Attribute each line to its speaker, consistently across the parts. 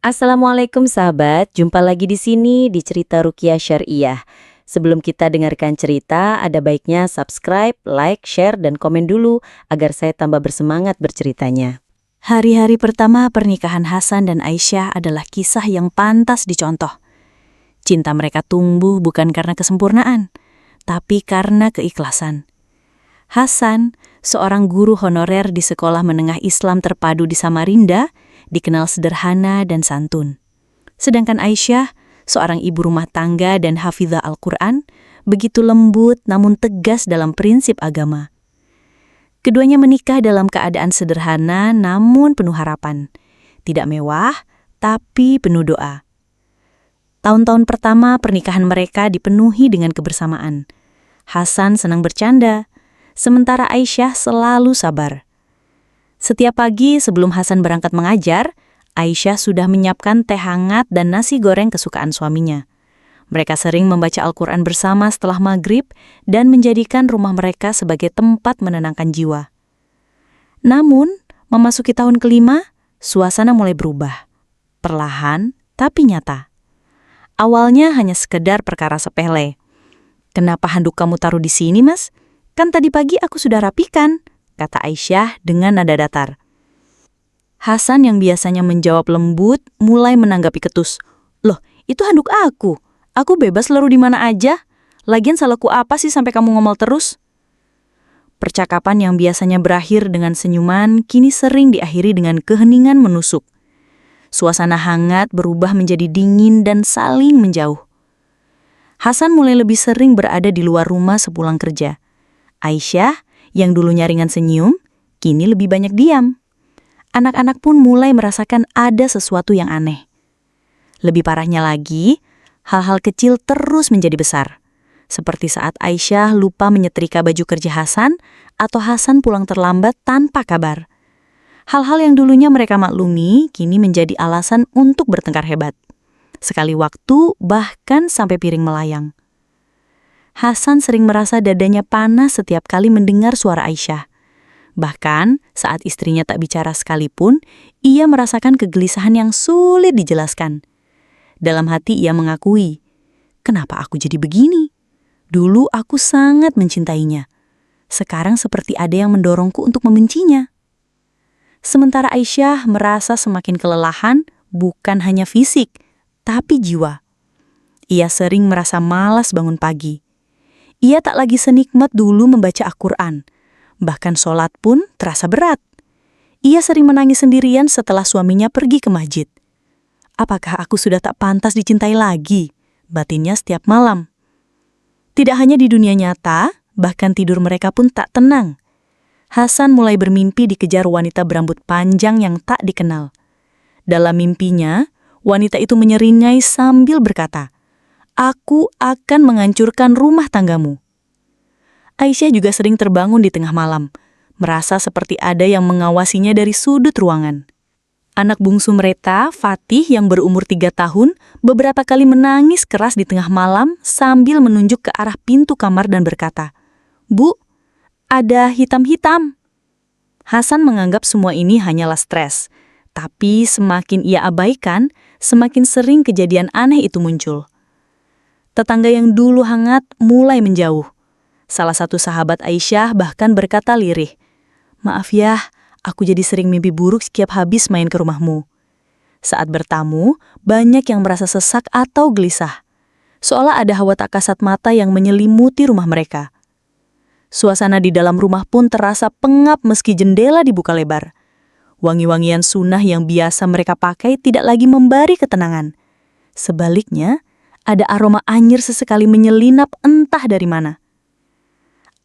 Speaker 1: Assalamualaikum sahabat, jumpa lagi di sini di Cerita Ruqyah Syariah. Sebelum kita dengarkan cerita, ada baiknya subscribe, like, share, dan komen dulu agar saya tambah bersemangat berceritanya.
Speaker 2: Hari-hari pertama pernikahan Hasan dan Aisyah adalah kisah yang pantas dicontoh. Cinta mereka tumbuh bukan karena kesempurnaan, tapi karena keikhlasan. Hasan, seorang guru honorer di sekolah menengah Islam terpadu di Samarinda, dikenal sederhana dan santun. Sedangkan Aisyah, seorang ibu rumah tangga dan hafizah Al-Quran, begitu lembut namun tegas dalam prinsip agama. Keduanya menikah dalam keadaan sederhana namun penuh harapan. Tidak mewah, tapi penuh doa. Tahun-tahun pertama pernikahan mereka dipenuhi dengan kebersamaan. Hasan senang bercanda, sementara Aisyah selalu sabar. Setiap pagi sebelum Hasan berangkat mengajar, Aisyah sudah menyiapkan teh hangat dan nasi goreng kesukaan suaminya. Mereka sering membaca Al-Quran bersama setelah maghrib dan menjadikan rumah mereka sebagai tempat menenangkan jiwa. Namun, memasuki tahun kelima, suasana mulai berubah. Perlahan, tapi nyata. Awalnya hanya sekedar perkara sepele. "Kenapa handuk kamu taruh di sini, Mas? Kan tadi pagi aku sudah rapikan," kata Aisyah dengan nada datar. Hasan yang biasanya menjawab lembut mulai menanggapi ketus. "Loh, itu handuk aku. Aku bebas laruh di mana aja. Lagian salahku apa sih sampai kamu ngomel terus?" Percakapan yang biasanya berakhir dengan senyuman kini sering diakhiri dengan keheningan menusuk. Suasana hangat berubah menjadi dingin dan saling menjauh. Hasan mulai lebih sering berada di luar rumah sepulang kerja. Aisyah, yang dulunya ringan senyum, kini lebih banyak diam. Anak-anak pun mulai merasakan ada sesuatu yang aneh. Lebih parahnya lagi, hal-hal kecil terus menjadi besar. Seperti saat Aisyah lupa menyetrika baju kerja Hasan, atau Hasan pulang terlambat tanpa kabar. Hal-hal yang dulunya mereka maklumi, kini menjadi alasan untuk bertengkar hebat. Sekali waktu, bahkan sampai piring melayang. Hasan sering merasa dadanya panas setiap kali mendengar suara Aisyah. Bahkan, saat istrinya tak bicara sekalipun, ia merasakan kegelisahan yang sulit dijelaskan. Dalam hati ia mengakui, "Kenapa aku jadi begini? Dulu aku sangat mencintainya. Sekarang seperti ada yang mendorongku untuk membencinya." Sementara Aisyah merasa semakin kelelahan, bukan hanya fisik, tapi jiwa. Ia sering merasa malas bangun pagi. Ia tak lagi senikmat dulu membaca Al-Quran. Bahkan sholat pun terasa berat. Ia sering menangis sendirian setelah suaminya pergi ke masjid. "Apakah aku sudah tak pantas dicintai lagi?" batinnya setiap malam. Tidak hanya di dunia nyata, bahkan tidur mereka pun tak tenang. Hasan mulai bermimpi dikejar wanita berambut panjang yang tak dikenal. Dalam mimpinya, wanita itu menyeringai sambil berkata, "Aku akan menghancurkan rumah tanggamu." Aisyah juga sering terbangun di tengah malam, merasa seperti ada yang mengawasinya dari sudut ruangan. Anak bungsu mereka, Fatih yang berumur 3 tahun, beberapa kali menangis keras di tengah malam sambil menunjuk ke arah pintu kamar dan berkata, "Bu, ada hitam-hitam." Hasan menganggap semua ini hanyalah stres, tapi semakin ia abaikan, semakin sering kejadian aneh itu muncul. Tetangga yang dulu hangat mulai menjauh. Salah satu sahabat Aisyah bahkan berkata lirih, "Maaf ya, aku jadi sering mimpi buruk setiap habis main ke rumahmu." Saat bertamu, banyak yang merasa sesak atau gelisah. Seolah ada hawa tak kasat mata yang menyelimuti rumah mereka. Suasana di dalam rumah pun terasa pengap meski jendela dibuka lebar. Wangi-wangian sunnah yang biasa mereka pakai tidak lagi memberi ketenangan. Sebaliknya, ada aroma anyir sesekali menyelinap entah dari mana.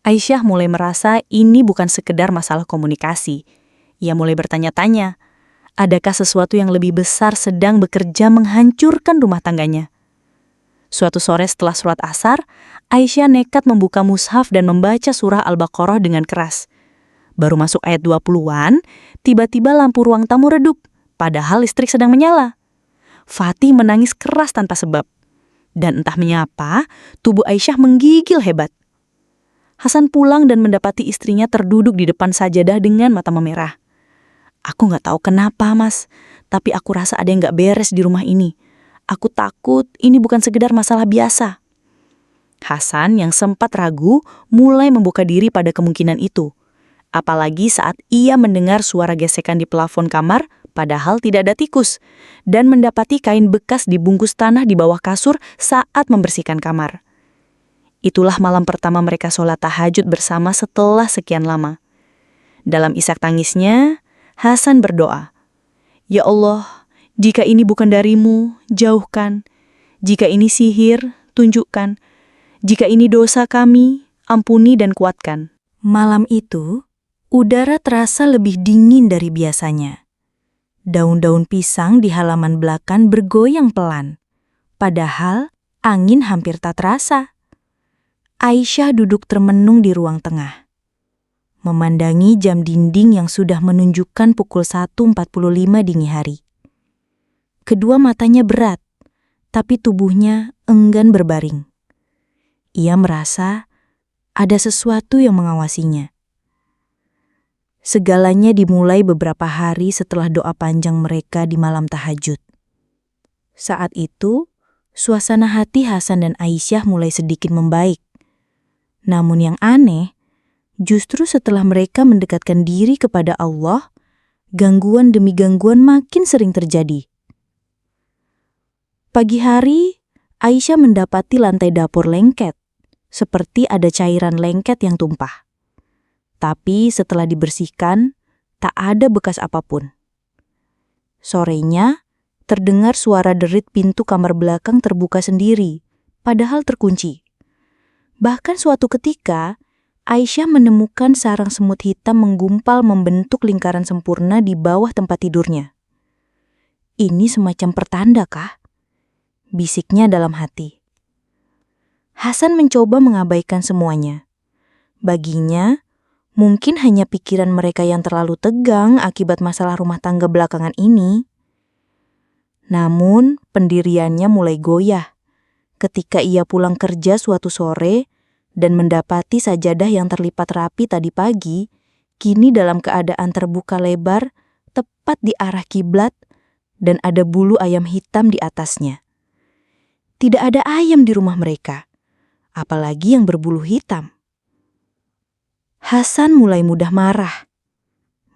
Speaker 2: Aisyah mulai merasa ini bukan sekedar masalah komunikasi. Ia mulai bertanya-tanya, adakah sesuatu yang lebih besar sedang bekerja menghancurkan rumah tangganya? Suatu sore setelah sholat asar, Aisyah nekat membuka mushaf dan membaca surah Al-Baqarah dengan keras. Baru masuk ayat 20-an, tiba-tiba lampu ruang tamu redup, padahal listrik sedang menyala. Fatih menangis keras tanpa sebab. Dan entah mengapa, tubuh Aisyah menggigil hebat. Hasan pulang dan mendapati istrinya terduduk di depan sajadah dengan mata memerah. "Aku nggak tahu kenapa, Mas, tapi aku rasa ada yang gak beres di rumah ini. Aku takut ini bukan sekedar masalah biasa. Hasan yang sempat ragu mulai membuka diri pada kemungkinan itu. Apalagi saat ia mendengar suara gesekan di plafon kamar, padahal tidak ada tikus, dan mendapati kain bekas dibungkus tanah di bawah kasur saat membersihkan kamar. Itulah malam pertama mereka sholat tahajud bersama setelah sekian lama. Dalam isak tangisnya, Hasan berdoa, "Ya Allah, jika ini bukan darimu, jauhkan. Jika ini sihir, tunjukkan. Jika ini dosa kami, ampuni dan kuatkan." Malam itu, udara terasa lebih dingin dari biasanya. Daun-daun pisang di halaman belakang bergoyang pelan. Padahal, angin hampir tak terasa. Aisyah duduk termenung di ruang tengah, memandangi jam dinding yang sudah menunjukkan pukul 1.45 dini hari. Kedua matanya berat, tapi tubuhnya enggan berbaring. Ia merasa ada sesuatu yang mengawasinya. Segalanya dimulai beberapa hari setelah doa panjang mereka di malam tahajud. Saat itu, suasana hati Hasan dan Aisyah mulai sedikit membaik. Namun yang aneh, justru setelah mereka mendekatkan diri kepada Allah, gangguan demi gangguan makin sering terjadi. Pagi hari, Aisyah mendapati lantai dapur lengket, seperti ada cairan lengket yang tumpah. Tapi setelah dibersihkan, tak ada bekas apapun. Sorenya, terdengar suara derit pintu kamar belakang terbuka sendiri, padahal terkunci. Bahkan suatu ketika, Aisyah menemukan sarang semut hitam menggumpal membentuk lingkaran sempurna di bawah tempat tidurnya. "Ini semacam pertanda kah?" bisiknya dalam hati. Hasan mencoba mengabaikan semuanya. Baginya, mungkin hanya pikiran mereka yang terlalu tegang akibat masalah rumah tangga belakangan ini. Namun, pendiriannya mulai goyah ketika ia pulang kerja suatu sore dan mendapati sajadah yang terlipat rapi tadi pagi, kini dalam keadaan terbuka lebar, tepat di arah kiblat, dan ada bulu ayam hitam di atasnya. Tidak ada ayam di rumah mereka, apalagi yang berbulu hitam. Hasan mulai mudah marah.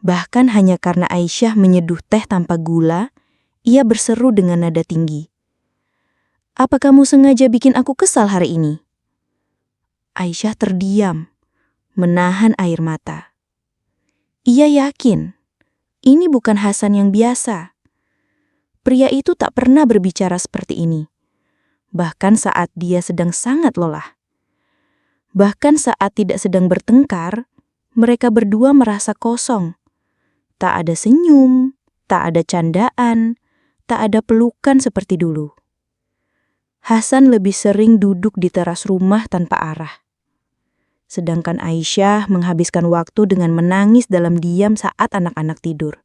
Speaker 2: Bahkan hanya karena Aisyah menyeduh teh tanpa gula, ia berseru dengan nada tinggi, "Apa kamu sengaja bikin aku kesal hari ini?" Aisyah terdiam, menahan air mata. Ia yakin, ini bukan Hasan yang biasa. Pria itu tak pernah berbicara seperti ini. Bahkan saat dia sedang sangat lelah. Bahkan saat tidak sedang bertengkar, mereka berdua merasa kosong. Tak ada senyum, tak ada candaan, tak ada pelukan seperti dulu. Hasan lebih sering duduk di teras rumah tanpa arah. Sedangkan Aisyah menghabiskan waktu dengan menangis dalam diam saat anak-anak tidur.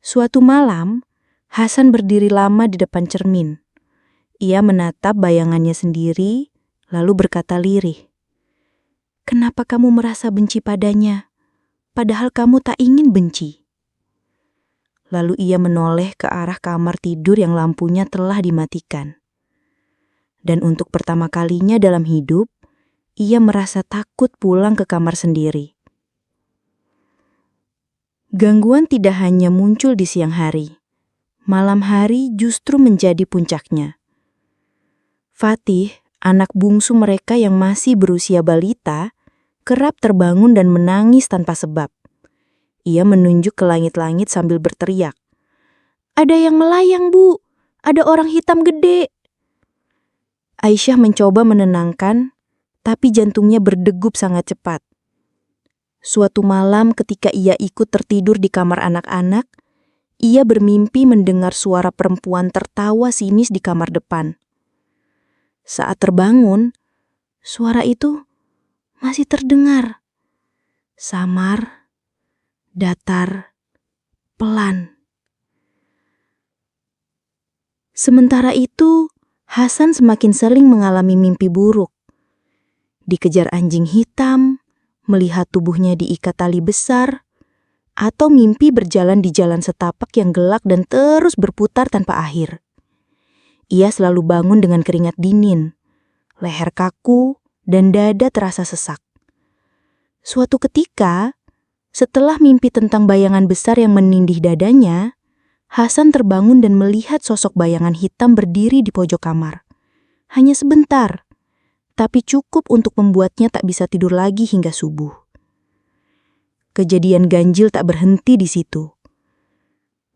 Speaker 2: Suatu malam, Hasan berdiri lama di depan cermin. Ia menatap bayangannya sendiri, lalu berkata lirih, "Kenapa kamu merasa benci padanya, padahal kamu tak ingin benci?" Lalu ia menoleh ke arah kamar tidur yang lampunya telah dimatikan. Dan untuk pertama kalinya dalam hidup, ia merasa takut pulang ke kamar sendiri. Gangguan tidak hanya muncul di siang hari. Malam hari justru menjadi puncaknya. Fatih, anak bungsu mereka yang masih berusia balita, kerap terbangun dan menangis tanpa sebab. Ia menunjuk ke langit-langit sambil berteriak, "Ada yang melayang, Bu! Ada orang hitam gede!" Aisyah mencoba menenangkan, tapi jantungnya berdegup sangat cepat. Suatu malam ketika ia ikut tertidur di kamar anak-anak, ia bermimpi mendengar suara perempuan tertawa sinis di kamar depan. Saat terbangun, suara itu masih terdengar. Samar, datar, pelan. Sementara itu, Hasan semakin sering mengalami mimpi buruk. Dikejar anjing hitam, melihat tubuhnya diikat tali besar, atau mimpi berjalan di jalan setapak yang gelap dan terus berputar tanpa akhir. Ia selalu bangun dengan keringat dingin, leher kaku, dan dada terasa sesak. Suatu ketika, setelah mimpi tentang bayangan besar yang menindih dadanya, Hasan terbangun dan melihat sosok bayangan hitam berdiri di pojok kamar. Hanya sebentar, tapi cukup untuk membuatnya tak bisa tidur lagi hingga subuh. Kejadian ganjil tak berhenti di situ.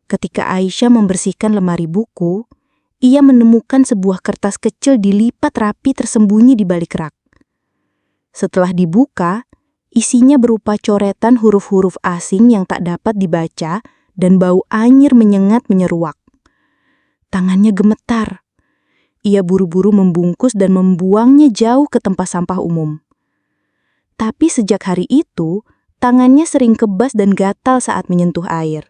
Speaker 2: Ketika Aisyah membersihkan lemari buku, ia menemukan sebuah kertas kecil dilipat rapi tersembunyi di balik rak. Setelah dibuka, isinya berupa coretan huruf-huruf asing yang tak dapat dibaca dan bau anyir menyengat menyeruak. Tangannya gemetar. Ia buru-buru membungkus dan membuangnya jauh ke tempat sampah umum. Tapi sejak hari itu, tangannya sering kebas dan gatal saat menyentuh air.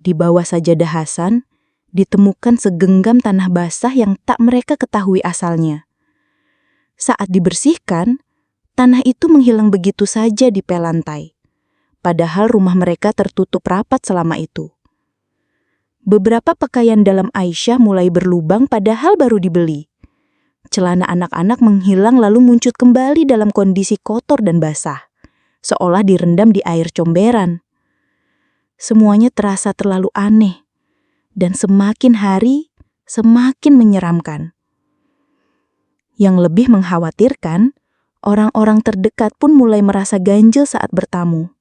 Speaker 2: Di bawah sajadah Hasan, ditemukan segenggam tanah basah yang tak mereka ketahui asalnya. Saat dibersihkan, tanah itu menghilang begitu saja di pel lantai. Padahal rumah mereka tertutup rapat selama itu. Beberapa pakaian dalam Aisyah mulai berlubang padahal baru dibeli. Celana anak-anak menghilang lalu muncul kembali dalam kondisi kotor dan basah, seolah direndam di air comberan. Semuanya terasa terlalu aneh, dan semakin hari, semakin menyeramkan. Yang lebih mengkhawatirkan, orang-orang terdekat pun mulai merasa ganjil saat bertamu.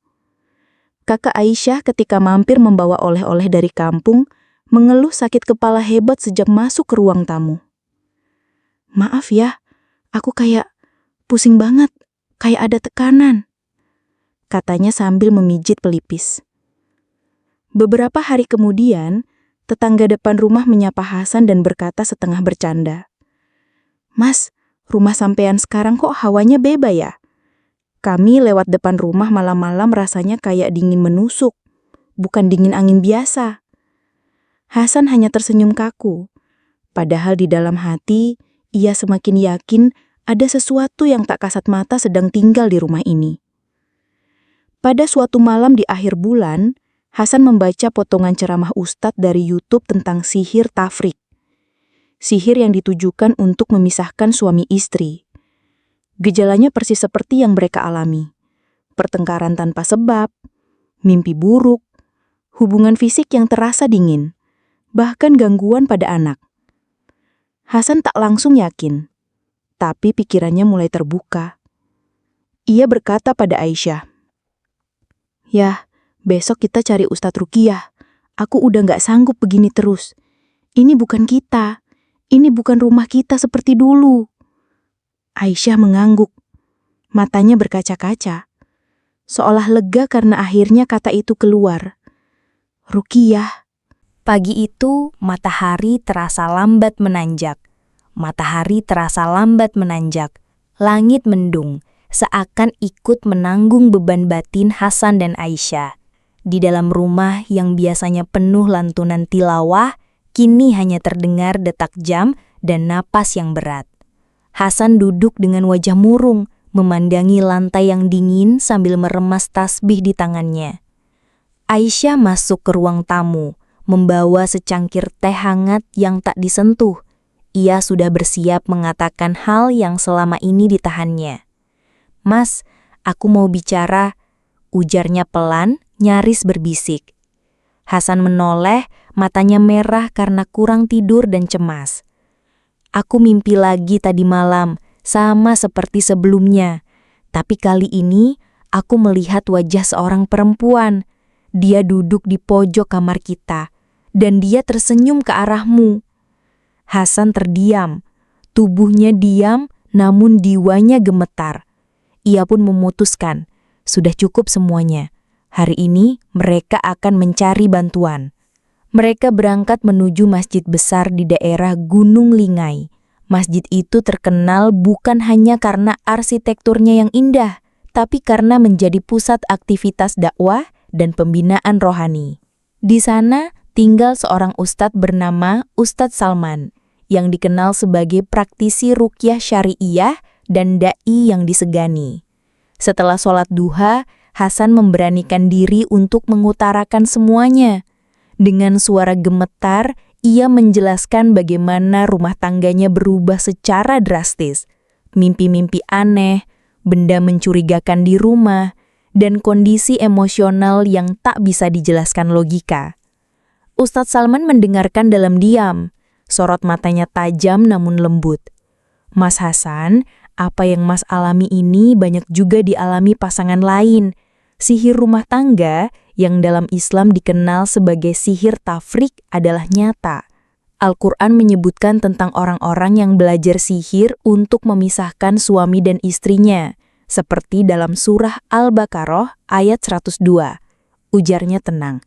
Speaker 2: Kakak Aisyah ketika mampir membawa oleh-oleh dari kampung, mengeluh sakit kepala hebat sejak masuk ke ruang tamu. "Maaf ya, aku kayak pusing banget, kayak ada tekanan," katanya sambil memijit pelipis. Beberapa hari kemudian, tetangga depan rumah menyapa Hasan dan berkata setengah bercanda, "Mas, rumah sampean sekarang kok hawanya beba ya? Kami lewat depan rumah malam-malam rasanya kayak dingin menusuk, bukan dingin angin biasa." Hasan hanya tersenyum kaku, padahal di dalam hati ia semakin yakin ada sesuatu yang tak kasat mata sedang tinggal di rumah ini. Pada suatu malam di akhir bulan, Hasan membaca potongan ceramah Ustadz dari YouTube tentang sihir tafrik. Sihir yang ditujukan untuk memisahkan suami istri. Gejalanya persis seperti yang mereka alami. Pertengkaran tanpa sebab, mimpi buruk, hubungan fisik yang terasa dingin, bahkan gangguan pada anak. Hasan tak langsung yakin, tapi pikirannya mulai terbuka. Ia berkata pada Aisyah, "Yah, besok kita cari Ustadz Ruqyah. Aku udah gak sanggup begini terus. Ini bukan kita. Ini bukan rumah kita seperti dulu." Aisyah mengangguk. Matanya berkaca-kaca. Seolah lega karena akhirnya kata itu keluar. "Ruqyah."
Speaker 3: Pagi itu, matahari terasa lambat menanjak. Matahari terasa lambat menanjak. Langit mendung, seakan ikut menanggung beban batin Hasan dan Aisyah. Di dalam rumah yang biasanya penuh lantunan tilawah, kini hanya terdengar detak jam dan napas yang berat. Hasan duduk dengan wajah murung, memandangi lantai yang dingin sambil meremas tasbih di tangannya. Aisyah masuk ke ruang tamu, membawa secangkir teh hangat yang tak disentuh. Ia sudah bersiap mengatakan hal yang selama ini ditahannya. "Mas, aku mau bicara," ujarnya pelan, nyaris berbisik. Hasan menoleh, matanya merah karena kurang tidur dan cemas. "Aku mimpi lagi tadi malam, sama seperti sebelumnya. Tapi kali ini, aku melihat wajah seorang perempuan. Dia duduk di pojok kamar kita, dan dia tersenyum ke arahmu." Hasan terdiam. Tubuhnya diam, namun jiwanya gemetar. Ia pun memutuskan, sudah cukup semuanya. Hari ini mereka akan mencari bantuan. Mereka berangkat menuju masjid besar di daerah Gunung Lingai. Masjid itu terkenal bukan hanya karena arsitekturnya yang indah, tapi karena menjadi pusat aktivitas dakwah dan pembinaan rohani. Di sana tinggal seorang ustadz bernama Ustadz Salman, yang dikenal sebagai praktisi ruqyah syari'iyah dan da'i yang disegani. Setelah sholat duha, Hasan memberanikan diri untuk mengutarakan semuanya. Dengan suara gemetar, ia menjelaskan bagaimana rumah tangganya berubah secara drastis. Mimpi-mimpi aneh, benda mencurigakan di rumah, dan kondisi emosional yang tak bisa dijelaskan logika. Ustadz Salman mendengarkan dalam diam. Sorot matanya tajam namun lembut. Mas Hasan, apa yang Mas alami ini banyak juga dialami pasangan lain. Sihir rumah tangga yang dalam Islam dikenal sebagai sihir tafrik adalah nyata. Al-Quran menyebutkan tentang orang-orang yang belajar sihir untuk memisahkan suami dan istrinya, seperti dalam surah Al-Baqarah ayat 102. Ujarnya tenang.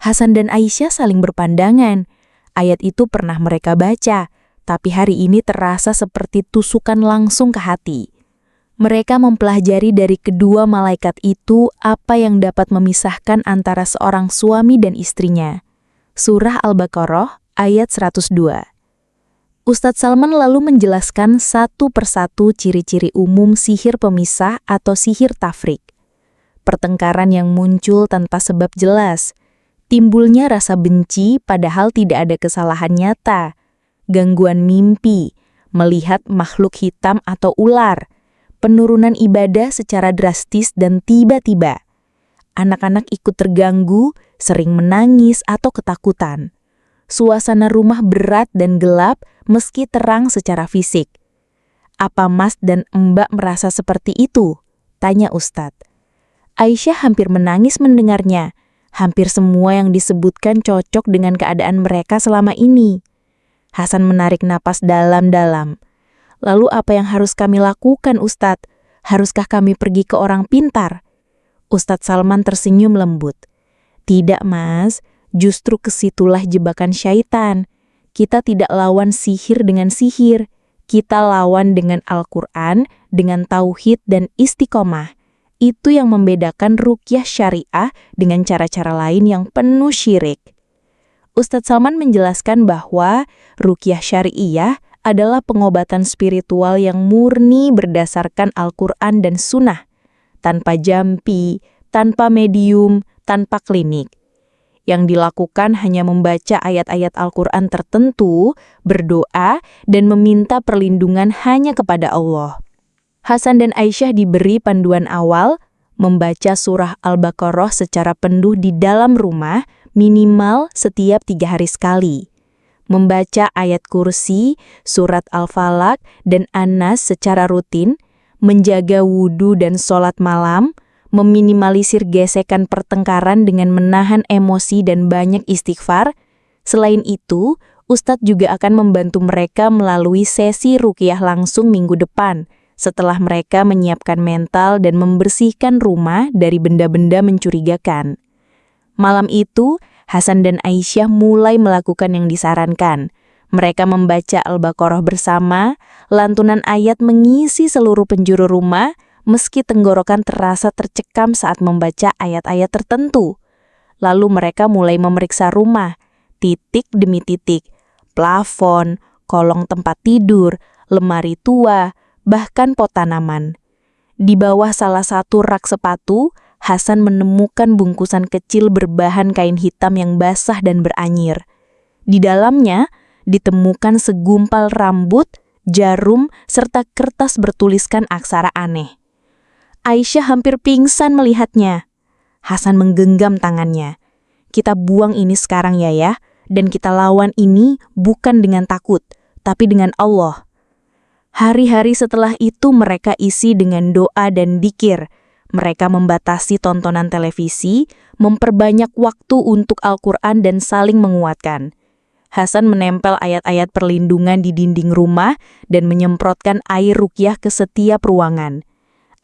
Speaker 3: Hasan dan Aisyah saling berpandangan. Ayat itu pernah mereka baca, tapi hari ini terasa seperti tusukan langsung ke hati. Mereka mempelajari dari kedua malaikat itu apa yang dapat memisahkan antara seorang suami dan istrinya. Surah Al-Baqarah ayat 102. Ustadz Salman lalu menjelaskan satu persatu ciri-ciri umum sihir pemisah atau sihir tafrik. Pertengkaran yang muncul tanpa sebab jelas. Timbulnya rasa benci padahal tidak ada kesalahan nyata. Gangguan mimpi, melihat makhluk hitam atau ular. Penurunan ibadah secara drastis dan tiba-tiba. Anak-anak ikut terganggu, sering menangis atau ketakutan. Suasana rumah berat dan gelap meski terang secara fisik. Apa Mas dan Mbak merasa seperti itu? Tanya Ustadz. Aisyah hampir menangis mendengarnya. Hampir semua yang disebutkan cocok dengan keadaan mereka selama ini. Hasan menarik napas dalam-dalam. Lalu apa yang harus kami lakukan, Ustadz? Haruskah kami pergi ke orang pintar? Ustadz Salman tersenyum lembut. Tidak, Mas. Justru kesitulah jebakan syaitan. Kita tidak lawan sihir dengan sihir. Kita lawan dengan Al-Quran, dengan tauhid dan istiqomah. Itu yang membedakan ruqyah syariah dengan cara-cara lain yang penuh syirik. Ustadz Salman menjelaskan bahwa ruqyah syariah adalah pengobatan spiritual yang murni berdasarkan Al-Quran dan Sunnah, tanpa jampi, tanpa medium, tanpa klinik. Yang dilakukan hanya membaca ayat-ayat Al-Quran tertentu, berdoa, dan meminta perlindungan hanya kepada Allah. Hasan dan Aisyah diberi panduan awal, membaca surah Al-Baqarah secara penuh di dalam rumah, minimal setiap 3 hari sekali. Membaca ayat kursi, surat Al-Falaq, dan An-Nas secara rutin, menjaga wudhu dan sholat malam, meminimalisir gesekan pertengkaran dengan menahan emosi dan banyak istighfar. Selain itu, Ustadz juga akan membantu mereka melalui sesi ruqyah langsung minggu depan, setelah mereka menyiapkan mental dan membersihkan rumah dari benda-benda mencurigakan. Malam itu, Hasan dan Aisyah mulai melakukan yang disarankan. Mereka membaca Al-Baqarah bersama, lantunan ayat mengisi seluruh penjuru rumah, meski tenggorokan terasa tercekam saat membaca ayat-ayat tertentu. Lalu mereka mulai memeriksa rumah, titik demi titik, plafon, kolong tempat tidur, lemari tua, bahkan pot tanaman. Di bawah salah satu rak sepatu, Hasan menemukan bungkusan kecil berbahan kain hitam yang basah dan beranyir. Di dalamnya ditemukan segumpal rambut, jarum, serta kertas bertuliskan aksara aneh. Aisyah hampir pingsan melihatnya. Hasan menggenggam tangannya. Kita buang ini sekarang ya, dan kita lawan ini bukan dengan takut, tapi dengan Allah. Hari-hari setelah itu mereka isi dengan doa dan dzikir. Mereka membatasi tontonan televisi, memperbanyak waktu untuk Al-Quran dan saling menguatkan. Hasan menempel ayat-ayat perlindungan di dinding rumah dan menyemprotkan air ruqyah ke setiap ruangan.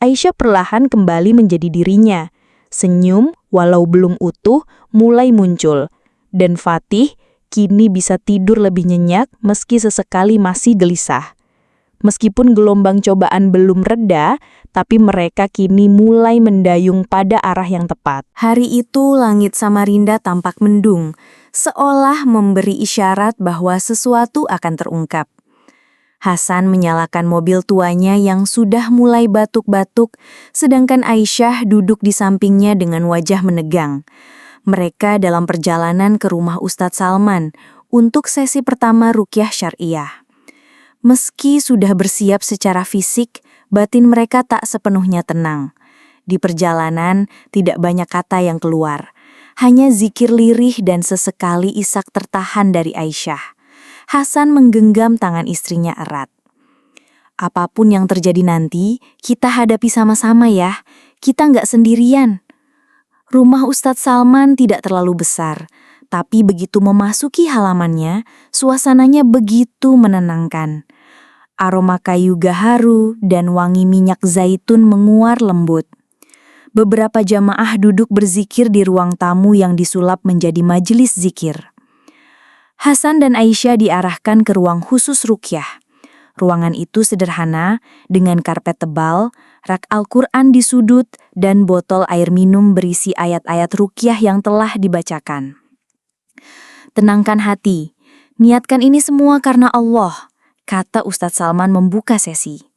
Speaker 3: Aisyah perlahan kembali menjadi dirinya. Senyum, walau belum utuh, mulai muncul. Dan Fatih kini bisa tidur lebih nyenyak meski sesekali masih gelisah. Meskipun gelombang cobaan belum reda, tapi mereka kini mulai mendayung pada arah yang tepat.
Speaker 2: Hari itu langit Samarinda tampak mendung, seolah memberi isyarat bahwa sesuatu akan terungkap. Hasan menyalakan mobil tuanya yang sudah mulai batuk-batuk, sedangkan Aisyah duduk di sampingnya dengan wajah menegang. Mereka dalam perjalanan ke rumah Ustadz Salman untuk sesi pertama ruqyah syariah. Meski sudah bersiap secara fisik, batin mereka tak sepenuhnya tenang. Di perjalanan, tidak banyak kata yang keluar. Hanya zikir lirih dan sesekali isak tertahan dari Aisyah. Hasan menggenggam tangan istrinya erat. Apapun yang terjadi nanti, kita hadapi sama-sama ya. Kita nggak sendirian. Rumah Ustadz Salman tidak terlalu besar, tapi begitu memasuki halamannya, suasananya begitu menenangkan. Aroma kayu gaharu dan wangi minyak zaitun menguar lembut. Beberapa jamaah duduk berzikir di ruang tamu yang disulap menjadi majelis zikir. Hasan dan Aisyah diarahkan ke ruang khusus ruqyah. Ruangan itu sederhana, dengan karpet tebal, rak Al-Quran di sudut, dan botol air minum berisi ayat-ayat ruqyah yang telah dibacakan. Tenangkan hati, niatkan ini semua karena Allah, kata Ustadz Salman membuka sesi.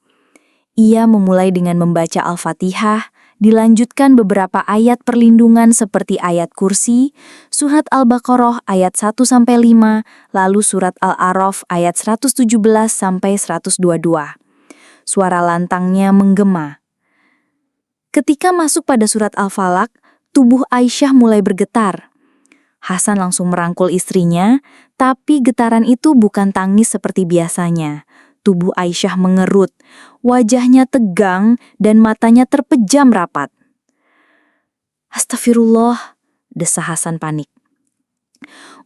Speaker 2: Ia memulai dengan membaca Al-Fatihah, dilanjutkan beberapa ayat perlindungan seperti ayat kursi, surat Al-Baqarah ayat 1-5, lalu surat Al-A'raf ayat 117-122. Suara lantangnya menggema. Ketika masuk pada surat Al-Falaq, tubuh Aisyah mulai bergetar. Hasan langsung merangkul istrinya, tapi getaran itu bukan tangis seperti biasanya. Tubuh Aisyah mengerut, wajahnya tegang dan matanya terpejam rapat. Astagfirullah, desa Hasan panik.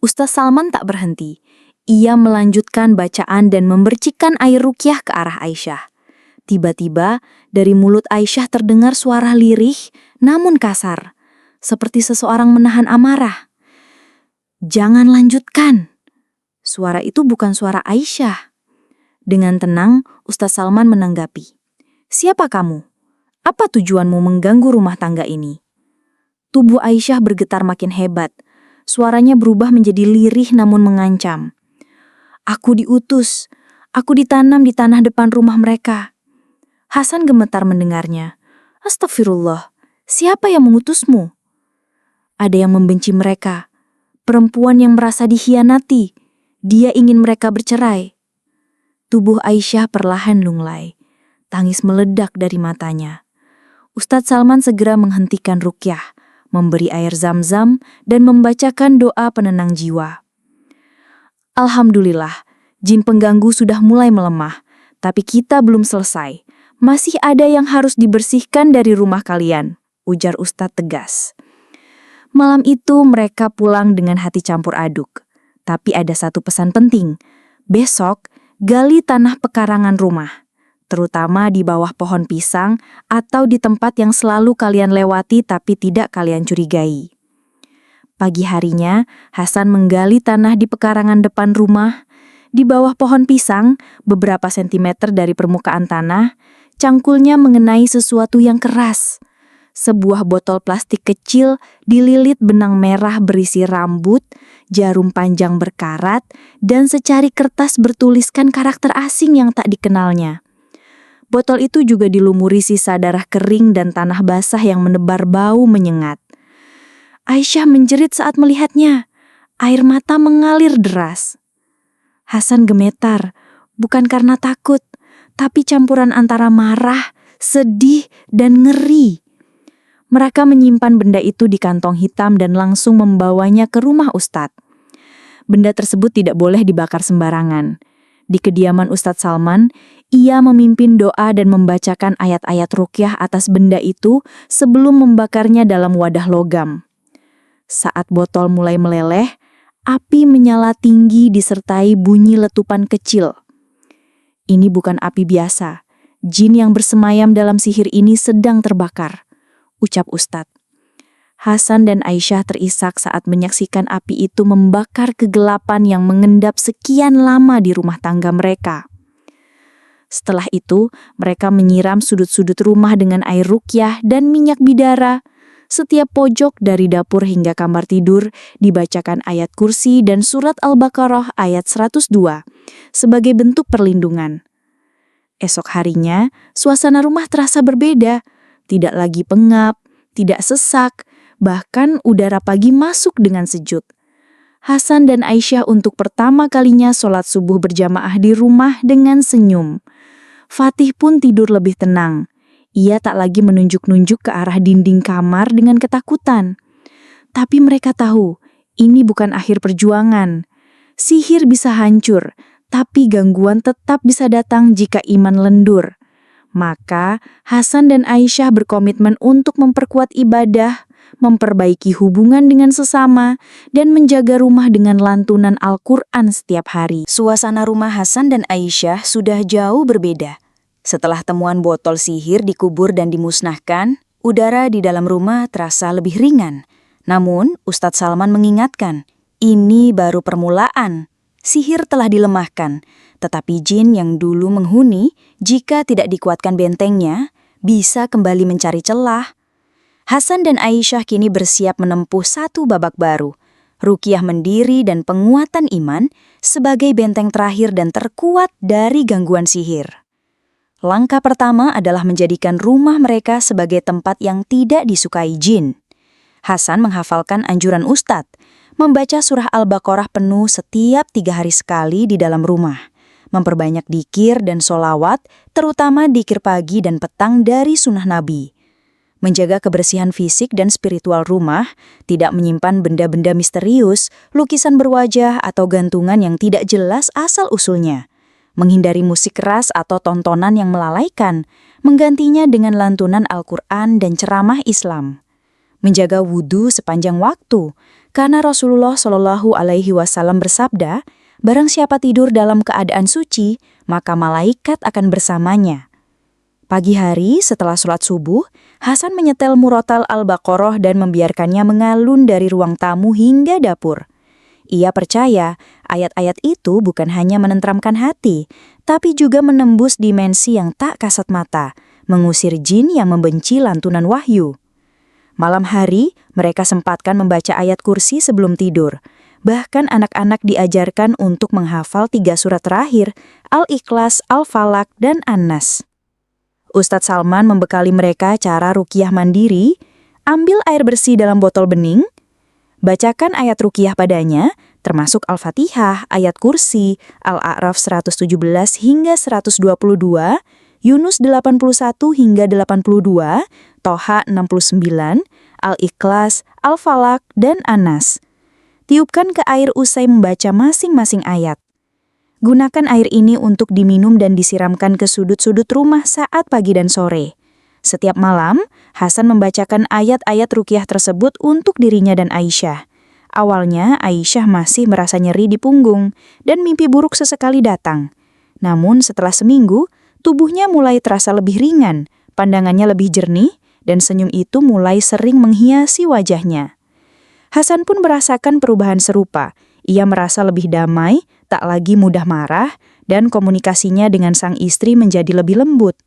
Speaker 2: Ustadz Salman tak berhenti. Ia melanjutkan bacaan dan memercikkan air ruqyah ke arah Aisyah. Tiba-tiba, dari mulut Aisyah terdengar suara lirih, namun kasar, seperti seseorang menahan amarah. Jangan lanjutkan. Suara itu bukan suara Aisyah. Dengan tenang, Ustadz Salman menanggapi. Siapa kamu? Apa tujuanmu mengganggu rumah tangga ini? Tubuh Aisyah bergetar makin hebat. Suaranya berubah menjadi lirih namun mengancam. Aku diutus. Aku ditanam di tanah depan rumah mereka. Hasan gemetar mendengarnya. Astagfirullah, siapa yang mengutusmu? Ada yang membenci mereka. Perempuan yang merasa dikhianati. Dia ingin mereka bercerai. Tubuh Aisyah perlahan lunglai. Tangis meledak dari matanya. Ustadz Salman segera menghentikan ruqyah, memberi air zam-zam, dan membacakan doa penenang jiwa. Alhamdulillah, jin pengganggu sudah mulai melemah, tapi kita belum selesai. Masih ada yang harus dibersihkan dari rumah kalian, ujar Ustadz tegas. Malam itu mereka pulang dengan hati campur aduk. Tapi ada satu pesan penting. Besok, gali tanah pekarangan rumah, terutama di bawah pohon pisang atau di tempat yang selalu kalian lewati tapi tidak kalian curigai. Pagi harinya, Hasan menggali tanah di pekarangan depan rumah. Di bawah pohon pisang, beberapa sentimeter dari permukaan tanah, cangkulnya mengenai sesuatu yang keras. Sebuah botol plastik kecil dililit benang merah berisi rambut, jarum panjang berkarat, dan secari kertas bertuliskan karakter asing yang tak dikenalnya. Botol itu juga dilumuri sisa darah kering dan tanah basah yang menebar bau menyengat. Aisyah menjerit saat melihatnya. Air mata mengalir deras. Hasan gemetar, bukan karena takut, tapi campuran antara marah, sedih, dan ngeri. Mereka menyimpan benda itu di kantong hitam dan langsung membawanya ke rumah Ustadz. Benda tersebut tidak boleh dibakar sembarangan. Di kediaman Ustadz Salman, ia memimpin doa dan membacakan ayat-ayat ruqyah atas benda itu sebelum membakarnya dalam wadah logam. Saat botol mulai meleleh, api menyala tinggi disertai bunyi letupan kecil. Ini bukan api biasa. Jin yang bersemayam dalam sihir ini sedang terbakar, ucap Ustadz. Hasan dan Aisyah terisak saat menyaksikan api itu membakar kegelapan yang mengendap sekian lama di rumah tangga mereka. Setelah itu, mereka menyiram sudut-sudut rumah dengan air ruqyah dan minyak bidara. Setiap pojok dari dapur hingga kamar tidur dibacakan ayat kursi dan surat Al-Baqarah ayat 102, sebagai bentuk perlindungan. Esok harinya, suasana rumah terasa berbeda. Tidak lagi pengap, tidak sesak, bahkan udara pagi masuk dengan sejuk. Hasan dan Aisyah untuk pertama kalinya sholat subuh berjamaah di rumah dengan senyum. Fatih pun tidur lebih tenang. Ia tak lagi menunjuk-nunjuk ke arah dinding kamar dengan ketakutan. Tapi mereka tahu, ini bukan akhir perjuangan. Sihir bisa hancur, tapi gangguan tetap bisa datang jika iman lendur. Maka, Hasan dan Aisyah berkomitmen untuk memperkuat ibadah, memperbaiki hubungan dengan sesama, dan menjaga rumah dengan lantunan Al-Quran setiap hari. Suasana rumah Hasan dan Aisyah sudah jauh berbeda. Setelah temuan botol sihir dikubur dan dimusnahkan, udara di dalam rumah terasa lebih ringan. Namun, Ustadz Salman mengingatkan, ini baru permulaan. Sihir telah dilemahkan, tetapi jin yang dulu menghuni, jika tidak dikuatkan bentengnya, bisa kembali mencari celah. Hasan dan Aisyah kini bersiap menempuh satu babak baru. Ruqyah Mandiri dan penguatan iman sebagai benteng terakhir dan terkuat dari gangguan sihir. Langkah pertama adalah menjadikan rumah mereka sebagai tempat yang tidak disukai jin. Hasan menghafalkan anjuran Ustadz, membaca surah Al-Baqarah penuh setiap 3 hari sekali di dalam rumah, memperbanyak dzikir dan sholawat, terutama dzikir pagi dan petang dari sunnah Nabi. Menjaga kebersihan fisik dan spiritual rumah, tidak menyimpan benda-benda misterius, lukisan berwajah atau gantungan yang tidak jelas asal-usulnya. Menghindari musik keras atau tontonan yang melalaikan, menggantinya dengan lantunan Al-Quran dan ceramah Islam. Menjaga wudhu sepanjang waktu, karena Rasulullah Shallallahu Alaihi Wasallam bersabda, barang siapa tidur dalam keadaan suci, maka malaikat akan bersamanya. Pagi hari setelah sholat subuh, Hasan menyetel murotal Al-Baqarah dan membiarkannya mengalun dari ruang tamu hingga dapur. Ia percaya ayat-ayat itu bukan hanya menenteramkan hati, tapi juga menembus dimensi yang tak kasat mata, mengusir jin yang membenci lantunan wahyu. Malam hari, mereka sempatkan membaca ayat kursi sebelum tidur. Bahkan anak-anak diajarkan untuk menghafal 3 surat terakhir, Al-Ikhlas, Al-Falaq, dan An-Nas. Ustadz Salman membekali mereka cara ruqyah mandiri, ambil air bersih dalam botol bening, bacakan ayat ruqyah padanya, termasuk Al-Fatihah, ayat kursi, Al-A'raf 117 hingga 122, Yunus 81 hingga 82, Toha 69, Al-Ikhlas, Al-Falaq, dan An-Nas. Tiupkan ke air usai membaca masing-masing ayat. Gunakan air ini untuk diminum dan disiramkan ke sudut-sudut rumah saat pagi dan sore. Setiap malam, Hasan membacakan ayat-ayat ruqyah tersebut untuk dirinya dan Aisyah. Awalnya, Aisyah masih merasa nyeri di punggung dan mimpi buruk sesekali datang. Namun setelah seminggu, tubuhnya mulai terasa lebih ringan, pandangannya lebih jernih, dan senyum itu mulai sering menghiasi wajahnya. Hasan pun merasakan perubahan serupa. Ia merasa lebih damai, tak lagi mudah marah, dan komunikasinya dengan sang istri menjadi lebih lembut.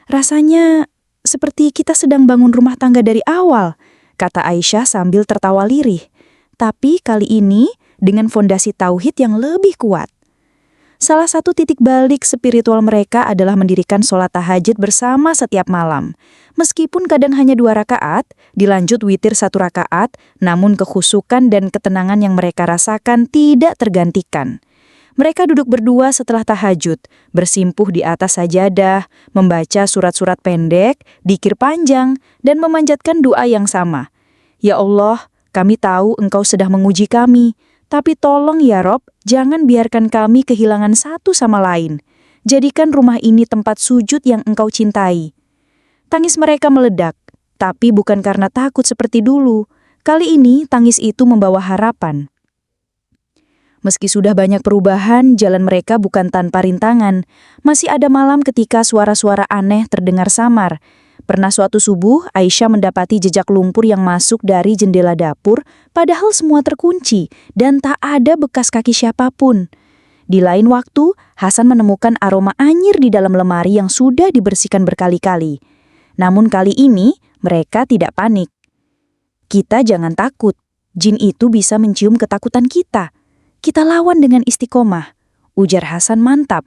Speaker 2: Rasanya seperti kita sedang bangun rumah tangga dari awal, kata Aisyah sambil tertawa lirih. Tapi kali ini dengan fondasi tauhid yang lebih kuat. Salah satu titik balik spiritual mereka adalah mendirikan sholat tahajud bersama setiap malam. Meskipun kadang hanya 2 rakaat, dilanjut witir 1 rakaat, namun kekhusyukan dan ketenangan yang mereka rasakan tidak tergantikan. Mereka duduk berdua setelah tahajud, bersimpuh di atas sajadah, membaca surat-surat pendek, dzikir panjang, dan memanjatkan doa yang sama. Ya Allah, kami tahu Engkau sedang menguji kami, tapi tolong ya Rob, jangan biarkan kami kehilangan satu sama lain. Jadikan rumah ini tempat sujud yang Engkau cintai. Tangis mereka meledak, tapi bukan karena takut seperti dulu. Kali ini tangis itu membawa harapan. Meski sudah banyak perubahan, jalan mereka bukan tanpa rintangan. Masih ada malam ketika suara-suara aneh terdengar samar. Pernah suatu subuh, Aisyah mendapati jejak lumpur yang masuk dari jendela dapur, padahal semua terkunci dan tak ada bekas kaki siapapun. Di lain waktu, Hasan menemukan aroma anyir di dalam lemari yang sudah dibersihkan berkali-kali. Namun kali ini, mereka tidak panik. Kita jangan takut, jin itu bisa mencium ketakutan kita. Kita lawan dengan istiqomah. Ujar Hasan mantap.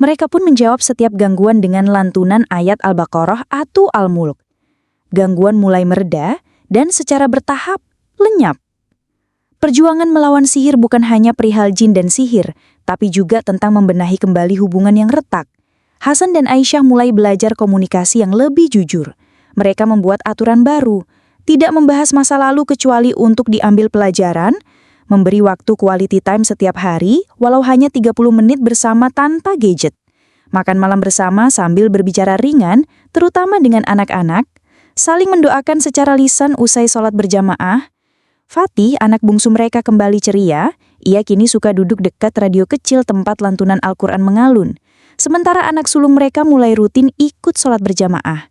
Speaker 2: Mereka pun menjawab setiap gangguan dengan lantunan ayat Al-Baqarah atau Al-Mulk. Gangguan mulai mereda dan secara bertahap lenyap. Perjuangan melawan sihir bukan hanya perihal jin dan sihir, tapi juga tentang membenahi kembali hubungan yang retak. Hasan dan Aisyah mulai belajar komunikasi yang lebih jujur. Mereka membuat aturan baru, tidak membahas masa lalu kecuali untuk diambil pelajaran, memberi waktu quality time setiap hari, walau hanya 30 menit bersama tanpa gadget. Makan malam bersama sambil berbicara ringan, terutama dengan anak-anak, saling mendoakan secara lisan usai sholat berjamaah. Fatih, anak bungsu mereka kembali ceria. Ia kini suka duduk dekat radio kecil tempat lantunan Al-Quran mengalun. Sementara anak sulung mereka mulai rutin ikut sholat berjamaah.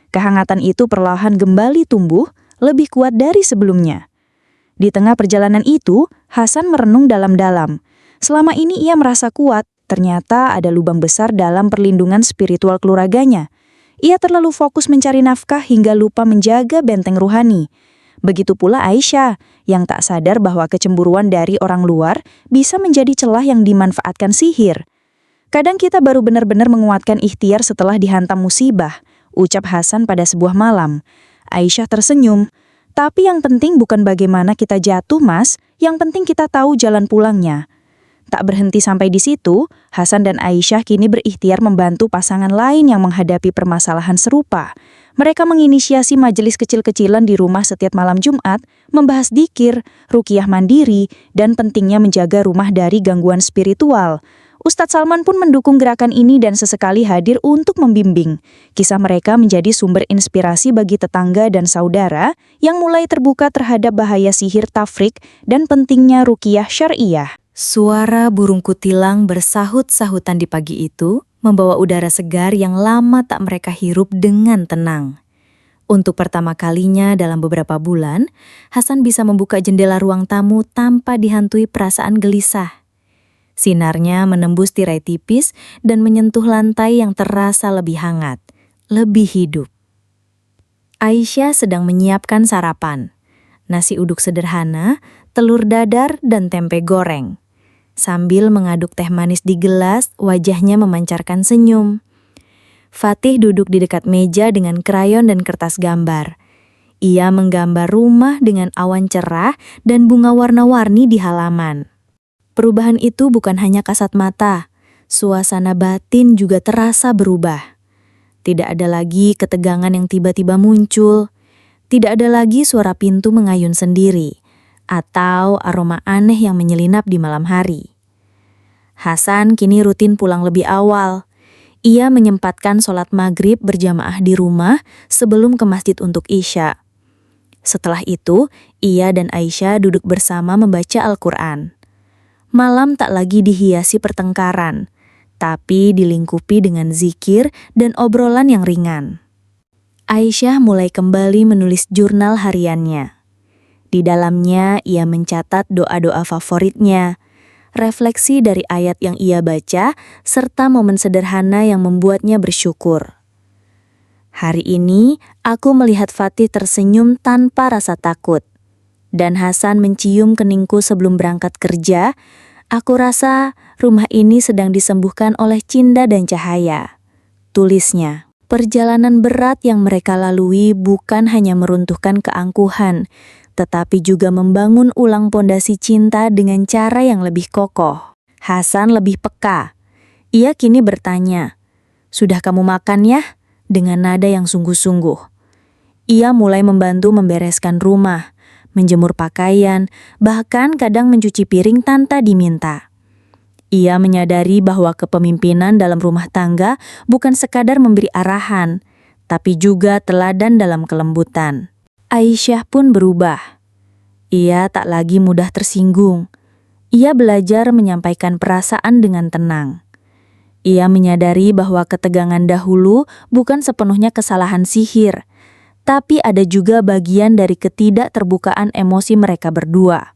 Speaker 2: Kehangatan itu perlahan kembali tumbuh, lebih kuat dari sebelumnya. Di tengah perjalanan itu, Hasan merenung dalam-dalam. Selama ini ia merasa kuat, ternyata ada lubang besar dalam perlindungan spiritual keluarganya. Ia terlalu fokus mencari nafkah hingga lupa menjaga benteng ruhani. Begitu pula Aisyah, yang tak sadar bahwa kecemburuan dari orang luar bisa menjadi celah yang dimanfaatkan sihir. Kadang kita baru benar-benar menguatkan ikhtiar setelah dihantam musibah, ucap Hasan pada sebuah malam. Aisyah tersenyum, tapi yang penting bukan bagaimana kita jatuh, Mas, yang penting kita tahu jalan pulangnya. Tak berhenti sampai di situ, Hasan dan Aisyah kini berikhtiar membantu pasangan lain yang menghadapi permasalahan serupa. Mereka menginisiasi majelis kecil-kecilan di rumah setiap malam Jumat, membahas dzikir, ruqyah mandiri, dan pentingnya menjaga rumah dari gangguan spiritual. Ustadz Salman pun mendukung gerakan ini dan sesekali hadir untuk membimbing. Kisah mereka menjadi sumber inspirasi bagi tetangga dan saudara yang mulai terbuka terhadap bahaya sihir tafrik dan pentingnya ruqyah syariah.
Speaker 3: Suara burung kutilang bersahut-sahutan di pagi itu membawa udara segar yang lama tak mereka hirup dengan tenang. Untuk pertama kalinya dalam beberapa bulan, Hasan bisa membuka jendela ruang tamu tanpa dihantui perasaan gelisah. Sinarnya menembus tirai tipis dan menyentuh lantai yang terasa lebih hangat, lebih hidup. Aisyah sedang menyiapkan sarapan. Nasi uduk sederhana, telur dadar, dan tempe goreng. Sambil mengaduk teh manis di gelas, wajahnya memancarkan senyum. Fatih duduk di dekat meja dengan krayon dan kertas gambar. Ia menggambar rumah dengan awan cerah dan bunga warna-warni di halaman. Perubahan itu bukan hanya kasat mata, suasana batin juga terasa berubah. Tidak ada lagi ketegangan yang tiba-tiba muncul. Tidak ada lagi suara pintu mengayun sendiri, atau aroma aneh yang menyelinap di malam hari. Hasan kini rutin pulang lebih awal. Ia menyempatkan sholat maghrib berjamaah di rumah sebelum ke masjid untuk Isya. Setelah itu, ia dan Aisyah duduk bersama membaca Al-Quran. Malam tak lagi dihiasi pertengkaran, tapi dilingkupi dengan zikir dan obrolan yang ringan. Aisyah mulai kembali menulis jurnal hariannya. Di dalamnya ia mencatat doa-doa favoritnya, refleksi dari ayat yang ia baca, serta momen sederhana yang membuatnya bersyukur. Hari ini, aku melihat Fatih tersenyum tanpa rasa takut. Dan Hasan mencium keningku sebelum berangkat kerja. Aku rasa rumah ini sedang disembuhkan oleh cinta dan cahaya. Tulisnya. Perjalanan berat yang mereka lalui bukan hanya meruntuhkan keangkuhan, tetapi juga membangun ulang pondasi cinta dengan cara yang lebih kokoh. Hasan lebih peka. Ia kini bertanya, "Sudah kamu makan ya?" dengan nada yang sungguh-sungguh. Ia mulai membantu membereskan rumah, menjemur pakaian, bahkan kadang mencuci piring tanpa diminta. Ia menyadari bahwa kepemimpinan dalam rumah tangga bukan sekadar memberi arahan, tapi juga teladan dalam kelembutan. Aisyah pun berubah. Ia tak lagi mudah tersinggung. Ia belajar menyampaikan perasaan dengan tenang. Ia menyadari bahwa ketegangan dahulu bukan sepenuhnya kesalahan sihir, tapi ada juga bagian dari ketidakterbukaan emosi mereka berdua.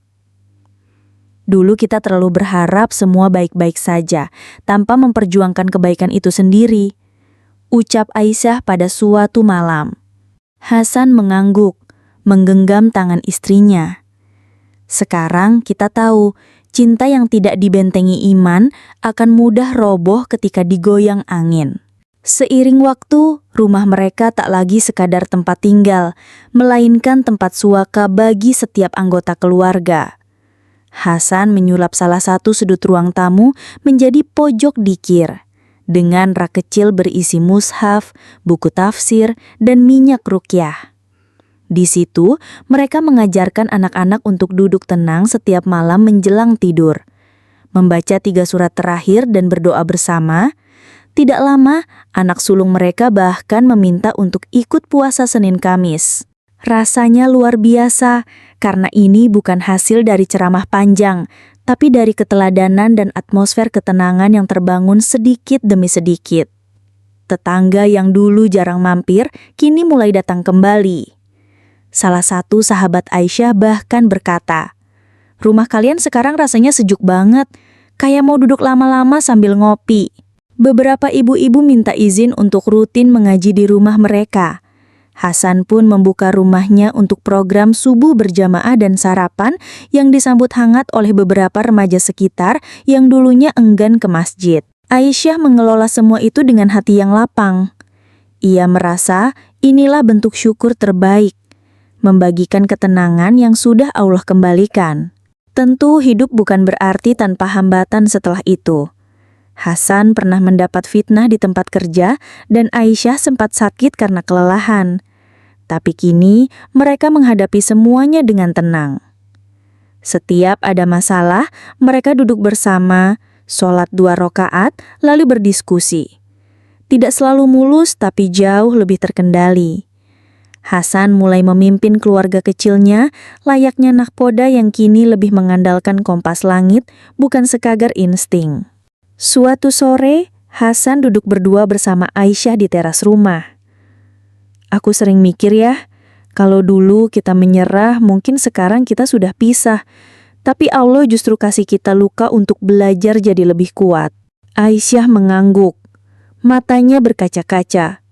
Speaker 3: Dulu kita terlalu berharap semua baik-baik saja, tanpa memperjuangkan kebaikan itu sendiri, ucap Aisyah pada suatu malam. Hasan mengangguk, menggenggam tangan istrinya. Sekarang kita tahu
Speaker 2: Cinta yang tidak dibentengi iman akan mudah roboh ketika digoyang angin. Seiring waktu, rumah mereka tak lagi sekadar tempat tinggal, melainkan tempat suaka bagi setiap anggota keluarga. Hasan menyulap salah satu sudut ruang tamu menjadi pojok dikir, dengan rak kecil berisi mushaf, buku tafsir, dan minyak ruqyah. Di situ, mereka mengajarkan anak-anak untuk duduk tenang setiap malam menjelang tidur, membaca 3 surat terakhir dan berdoa bersama. Tidak lama, anak sulung mereka bahkan meminta untuk ikut puasa Senin Kamis. Rasanya luar biasa, karena ini bukan hasil dari ceramah panjang, tapi dari keteladanan dan atmosfer ketenangan yang terbangun sedikit demi sedikit. Tetangga yang dulu jarang mampir, kini mulai datang kembali. Salah satu sahabat Aisyah bahkan berkata, "Rumah kalian sekarang rasanya sejuk banget, kayak mau duduk lama-lama sambil ngopi." Beberapa ibu-ibu minta izin untuk rutin mengaji di rumah mereka. Hasan pun membuka rumahnya untuk program subuh berjamaah dan sarapan yang disambut hangat oleh beberapa remaja sekitar yang dulunya enggan ke masjid. Aisyah mengelola semua itu dengan hati yang lapang. Ia merasa inilah bentuk syukur terbaik, membagikan ketenangan yang sudah Allah kembalikan. Tentu hidup bukan berarti tanpa hambatan setelah itu. Hasan pernah mendapat fitnah di tempat kerja dan Aisyah sempat sakit karena kelelahan. Tapi kini mereka menghadapi semuanya dengan tenang. Setiap ada masalah, mereka duduk bersama, sholat 2 rakaat, lalu berdiskusi. Tidak selalu mulus tapi jauh lebih terkendali. Hasan mulai memimpin keluarga kecilnya layaknya nahkoda yang kini lebih mengandalkan kompas langit, bukan sekadar insting. Suatu sore, Hasan duduk berdua bersama Aisyah di teras rumah. "Aku sering mikir ya, kalau dulu kita menyerah mungkin sekarang kita sudah pisah. Tapi Allah justru kasih kita luka untuk belajar jadi lebih kuat." Aisyah mengangguk, matanya berkaca-kaca.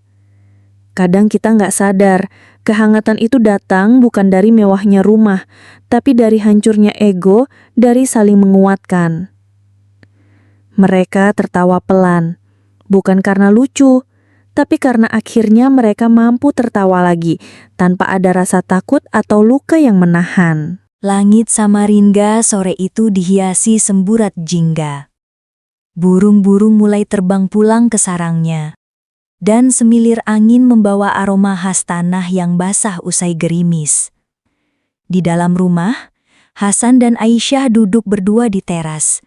Speaker 2: Kadang kita nggak sadar, kehangatan itu datang bukan dari mewahnya rumah, tapi dari hancurnya ego, dari saling menguatkan. Mereka tertawa pelan, bukan karena lucu, tapi karena akhirnya mereka mampu tertawa lagi, tanpa ada rasa takut atau luka yang menahan.
Speaker 3: Langit Samarinda sore itu dihiasi semburat jingga. Burung-burung mulai terbang pulang ke sarangnya. Dan semilir angin membawa aroma khas tanah yang basah usai gerimis. Di dalam rumah, Hasan dan Aisyah duduk berdua di teras,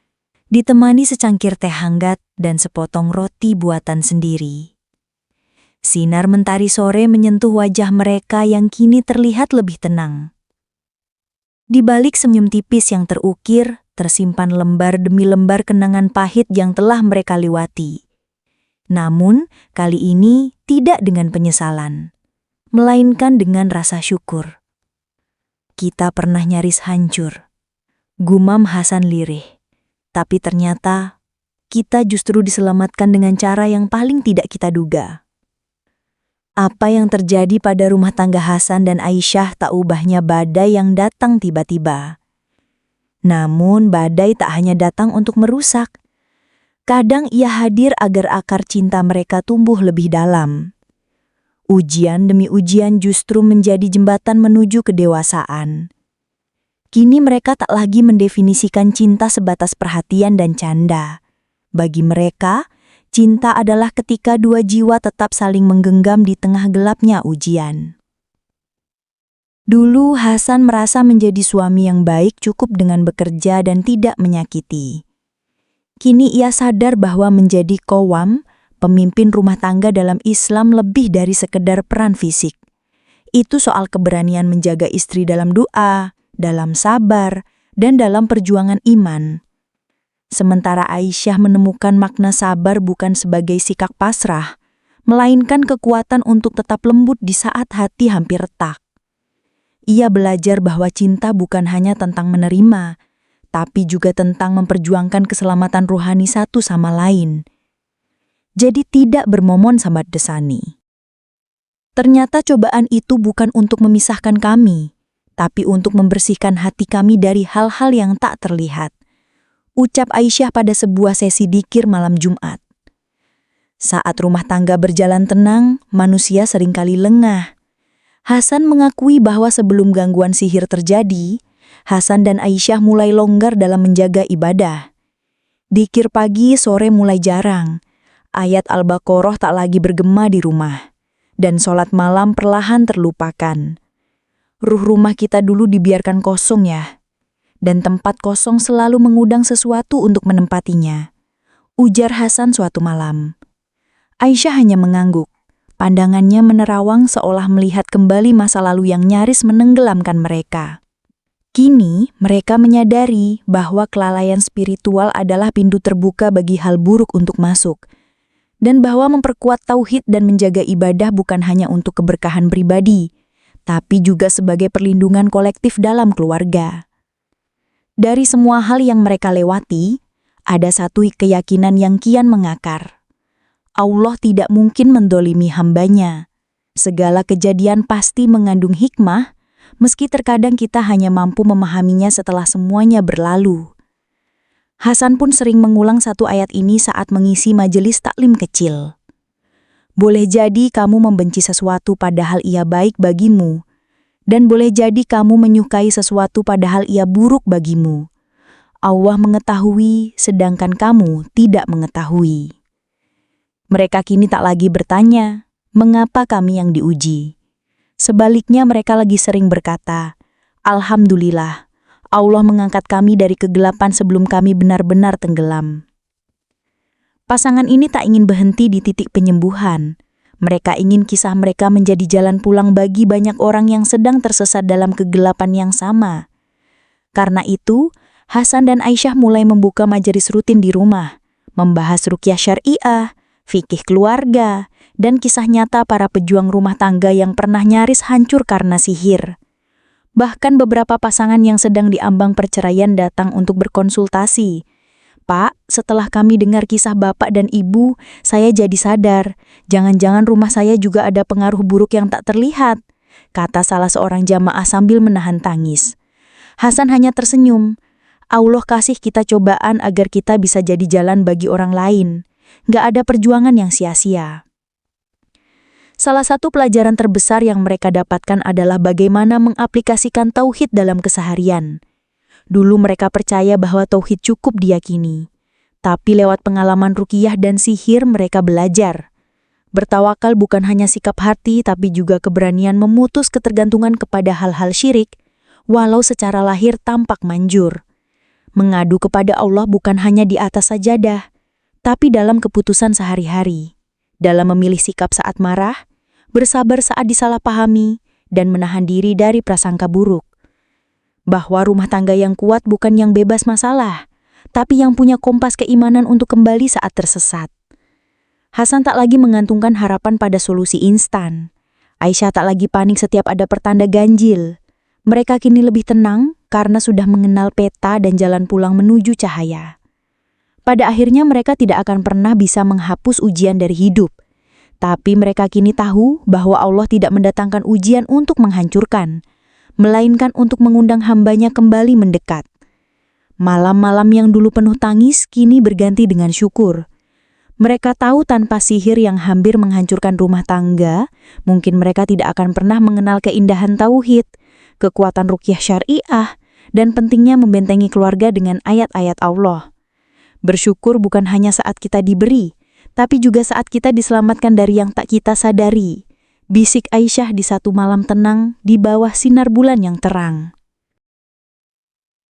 Speaker 3: ditemani secangkir teh hangat dan sepotong roti buatan sendiri. Sinar mentari sore menyentuh wajah mereka yang kini terlihat lebih tenang. Di balik senyum tipis yang terukir, tersimpan lembar demi lembar kenangan pahit yang telah mereka lewati. Namun, kali ini tidak dengan penyesalan, melainkan dengan rasa syukur. "Kita pernah nyaris hancur," gumam Hasan lirih. Tapi ternyata, kita justru diselamatkan dengan cara yang paling tidak kita duga. Apa yang terjadi pada rumah tangga Hasan dan Aisyah tak ubahnya badai yang datang tiba-tiba. Namun badai tak hanya datang untuk merusak. Kadang ia hadir agar akar cinta mereka tumbuh lebih dalam. Ujian demi ujian justru menjadi jembatan menuju kedewasaan. Kini mereka tak lagi mendefinisikan cinta sebatas perhatian dan canda. Bagi mereka, cinta adalah ketika 2 jiwa tetap saling menggenggam di tengah gelapnya ujian. Dulu Hasan merasa menjadi suami yang baik cukup dengan bekerja dan tidak menyakiti. Kini ia sadar bahwa menjadi qawwam, pemimpin rumah tangga dalam Islam lebih dari sekedar peran fisik. Itu soal keberanian menjaga istri dalam doa, dalam sabar, dan dalam perjuangan iman. Sementara Aisyah menemukan makna sabar bukan sebagai sikap pasrah, melainkan kekuatan untuk tetap lembut di saat hati hampir retak. Ia belajar bahwa cinta bukan hanya tentang menerima, tapi juga tentang memperjuangkan keselamatan rohani satu sama lain. Jadi tidak bermomon sambat desani. Ternyata cobaan itu bukan untuk memisahkan kami, tapi untuk membersihkan hati kami dari hal-hal yang tak terlihat.
Speaker 2: ucap Aisyah pada sebuah sesi dzikir malam Jumat. Saat rumah tangga berjalan tenang, manusia seringkali lengah. Hasan mengakui bahwa sebelum gangguan sihir terjadi, Hasan dan Aisyah mulai longgar dalam menjaga ibadah. Dzikir pagi sore mulai jarang. Ayat Al-Baqarah tak lagi bergema di rumah. Dan sholat malam perlahan terlupakan. Ruh rumah kita dulu dibiarkan kosong ya. Dan tempat kosong selalu mengundang sesuatu untuk menempatinya. Ujar Hasan suatu malam. Aisyah hanya mengangguk. Pandangannya menerawang seolah melihat kembali masa lalu yang nyaris menenggelamkan mereka. Kini, mereka menyadari bahwa kelalaian spiritual adalah pintu terbuka bagi hal buruk untuk masuk. Dan bahwa memperkuat tauhid dan menjaga ibadah bukan hanya untuk keberkahan pribadi, tapi juga sebagai perlindungan kolektif dalam keluarga. Dari semua hal yang mereka lewati, ada satu keyakinan yang kian mengakar. Allah tidak mungkin mendolimi hambanya. Segala kejadian pasti mengandung hikmah, meski terkadang kita hanya mampu memahaminya setelah semuanya berlalu. Hasan pun sering mengulang satu ayat ini saat mengisi majelis taklim kecil. Boleh jadi kamu membenci sesuatu padahal ia baik bagimu, dan boleh jadi kamu menyukai sesuatu padahal ia buruk bagimu. Allah mengetahui, sedangkan kamu tidak mengetahui. Mereka kini tak lagi bertanya, mengapa kami yang diuji? Sebaliknya mereka lagi sering berkata, Alhamdulillah, Allah mengangkat kami dari kegelapan sebelum kami benar-benar tenggelam. Pasangan ini tak ingin berhenti di titik penyembuhan. Mereka ingin kisah mereka menjadi jalan pulang bagi banyak orang yang sedang tersesat dalam kegelapan yang sama. Karena itu, Hasan dan Aisyah mulai membuka majelis rutin di rumah, membahas ruqyah syariah, fikih keluarga, dan kisah nyata para pejuang rumah tangga yang pernah nyaris hancur karena sihir. Bahkan beberapa pasangan yang sedang diambang perceraian datang untuk berkonsultasi. Pak, setelah kami dengar kisah bapak dan ibu, saya jadi sadar, jangan-jangan rumah saya juga ada pengaruh buruk yang tak terlihat, kata salah seorang jamaah sambil menahan tangis. Hasan hanya tersenyum. Allah kasih kita cobaan agar kita bisa jadi jalan bagi orang lain. Gak ada perjuangan yang sia-sia. Salah satu pelajaran terbesar yang mereka dapatkan adalah bagaimana mengaplikasikan tauhid dalam keseharian. Dulu mereka percaya bahwa tauhid cukup diyakini. Tapi lewat pengalaman ruqyah dan sihir mereka belajar. Bertawakal bukan hanya sikap hati tapi juga keberanian memutus ketergantungan kepada hal-hal syirik, walau secara lahir tampak manjur. Mengadu kepada Allah bukan hanya di atas sajadah, tapi dalam keputusan sehari-hari, dalam memilih sikap saat marah, bersabar saat disalahpahami, dan menahan diri dari prasangka buruk. Bahwa rumah tangga yang kuat bukan yang bebas masalah, tapi yang punya kompas keimanan untuk kembali saat tersesat. Hasan tak lagi menggantungkan harapan pada solusi instan. Aisyah tak lagi panik setiap ada pertanda ganjil. Mereka kini lebih tenang karena sudah mengenal peta dan jalan pulang menuju cahaya. Pada akhirnya mereka tidak akan pernah bisa menghapus ujian dari hidup. Tapi mereka kini tahu bahwa Allah tidak mendatangkan ujian untuk menghancurkan, melainkan untuk mengundang hambanya kembali mendekat. Malam-malam yang dulu penuh tangis kini berganti dengan syukur. Mereka tahu tanpa sihir yang hampir menghancurkan rumah tangga, mungkin mereka tidak akan pernah mengenal keindahan tauhid, kekuatan ruqyah syariah, dan pentingnya membentengi keluarga dengan ayat-ayat Allah. Bersyukur bukan hanya saat kita diberi, tapi juga saat kita diselamatkan dari yang tak kita sadari. Bisik Aisyah di satu malam tenang di bawah sinar bulan yang terang.